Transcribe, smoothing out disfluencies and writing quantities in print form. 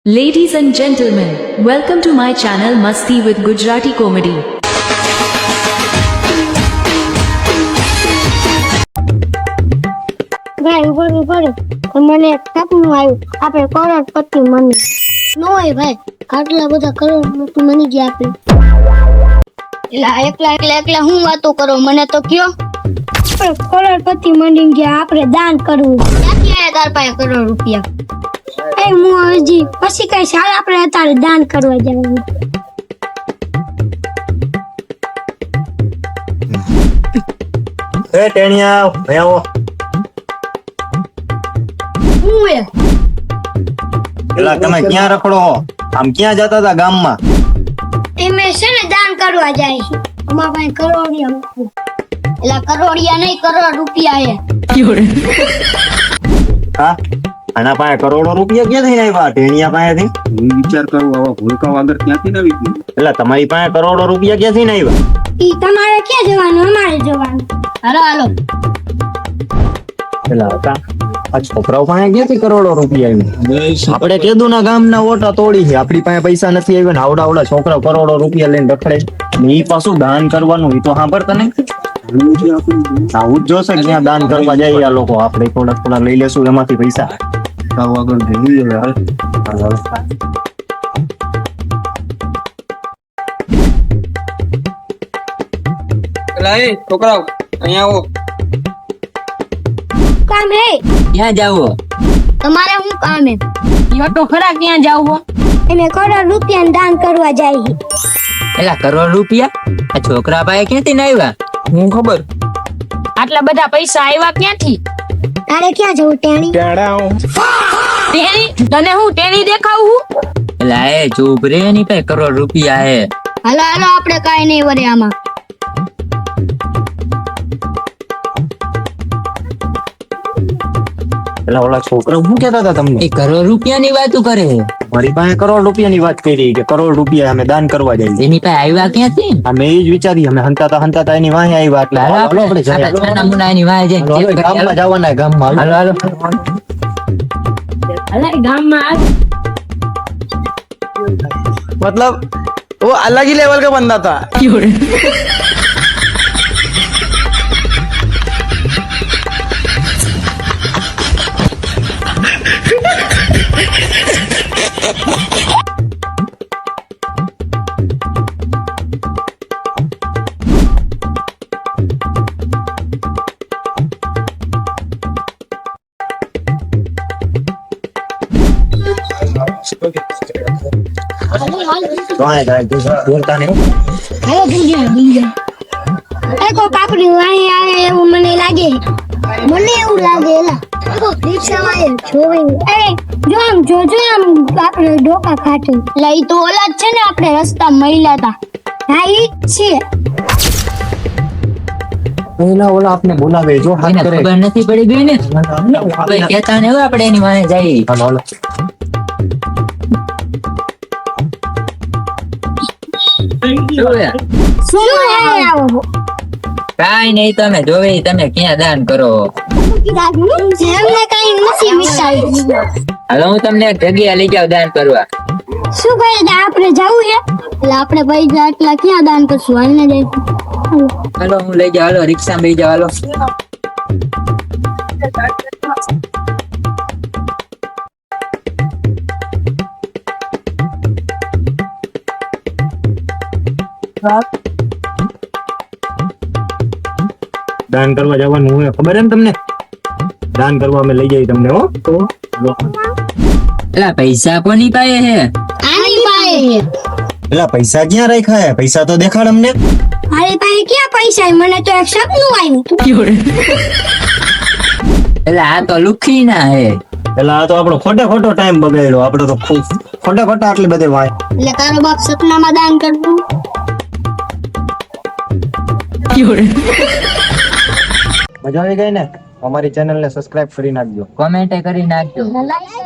Ladies and gentlemen, welcome to my channel Masti with Gujarati Comedy. ભાઈ ઉપર મને એક સપનું આવ્યું આપણે કરોડપતિ મની નો હોય ભાઈ આટલા બધા કરોડપતિ મની ગયા આપણે એકલા હું વાતો કરો મને તો કયો આપણે કરોડપતિ મની ગયા આપણે દાન કરવું ક્યાંથી આયા તાર પાસે કરોડ રૂપિયા એ હું હજી પછી કઈ સાલ આપણે અત્યારે દાન કરવા જવાનું એ ટેણિયા ભયાવો એલા તમે ક્યાં રખડો હો આમ ક્યાં જતા હતા ગામમાં એમે છે ને દાન કરવા જાય છે અમારા પાસે કરોડિયા એલા કરોડિયા નહીં કરોડ રૂપિયા હે હા આના પાસે કરોડો રૂપિયા ક્યાંથી આવ્યા ટેણિયા પાસેથી હું વિચાર કરું આવા ભૂલકા વગર ક્યાંથી નવી ગયું એટલે તમારી પાસે કરોડો રૂપિયા ક્યાંથી આવ્યા ઈ તમારે ક્યાં જવાનું અમારે જવાનું હાલો એલા હતા આ છોકરાઓ પાસે ક્યાંથી કરોડો રૂપિયા આવ્યા આપણે કેદું ના ગામના ઓટા તોડી છે આપણી પાસે પૈસા નથી આવ્યા ને આવડા છોકરાઓ કરોડો રૂપિયા લઈને રખડે ને ઈ પાછું દાન કરવાનું ઈ તો સાંભળતા નહીં આવું જ જોશે ક્યાં દાન કરવા જાય આ લોકો આપણે થોડા લઈ લેશું એમાંથી પૈસા આગળ ભૂલી ગયા છોકરાઓ અહીંયા આવો કામ હે ક્યાં જાવો તમારે શું કામ હે યો તો ખરા ક્યાં જાવો એને કરોડ રૂપિયા દાન કરવા જાય છે એલા કરોડ રૂપિયા આ છોકરા પાસે ક્યાંથી ના આવ્યા હું ખબર આટલા બધા પૈસા આવ્યા ક્યાંથી તારે ક્યાં જવું ટેણી ટેણી તને હું ટેણી દેખાવું એલા એ ચૂપ રે ની પાસે કરોડ રૂપિયા હે હાલો આપણે કાઈ નહીં વરે આમાં એટલે ઓલા છોકરા શું કહેતા હતા તમને એ કરોડ રૂપિયાની વાતો કરે મારી પાસે કરોડ રૂપિયાની વાત કરી કે કરોડ રૂપિયા અમે દાન કરવા જઈએ એની પાસે આવ્યા ક્યાંથી અમે એ જ વિચારી અમે હંતાતા એની વાહે આવ્યા એટલે હાલો આપણે જઈએ. નાના મુના એની વાહે હાલો, હવે ગામમાં જવાના ગામમાં હાલો હાલો અલા ગામમાં मतलब वो अलग ही लेवल का बंदा था વાહે જાય બોલતા નહીં હાલો ભૂલ્યા એ કોઈ કાપડી વાહી આવે એવું મને લાગે એવું લાગે એલા રિક્ષામાં જોવે એ જો આમ જોજો આમ આપણે ડોકા કાઢે એટલે ઈ તો ઓલા જ છે ને આપણે રસ્તા મળ્યા હતા હા ઈ જ છે ઓલા આપને બોલાવે જો હાથ એને કરે ખબર નથી પડી ગઈ ને કોઈ કહેતા ને હવે આપણે એની વાહે જઈએ હાલો હાલો શું હે આવો કાઈ નહીં તમે જોવે તમે ક્યાં દાન કરો એમને કઈ નથી વિચારી હવે હું તમને એક જગ્યા લઈ જાઉં દાન કરવા શું કહે આપણે જવું છે એટલે આપણે પૈસા એટલા ક્યાં દાન કરશું હાલને જાય હાલો હું લઈ જાઉં હાલો રિક્ષામાં લઈ જાઉં હાલો દાન કરવા જવાનું હોય ખબર એમ તમને દાન કરવા અમે લઈ જઈએ તમને હો તો એલા પૈસા કોની પાસે હે આની પાસે પેલા પૈસા ક્યાં રાખ્યા હે પૈસા તો દેખાડ અમને મારી પાસે ક્યાં પૈસા છે? મને તો એક સપનું આવ્યું એલા આ તો લુખી ના હે પેલા આ તો આપણો ખોટો ટાઈમ બગાડ્યો આપણે તો ખોટા આટલી બધે વાય એટલે તારો બાપ સપનામાં દાન કરવું મજા આવી ગઈ ને અમારી ચેનલ ને સબસ્ક્રાઇબ કરી નાખજો કોમેન્ટ કરી નાખજો લાઈક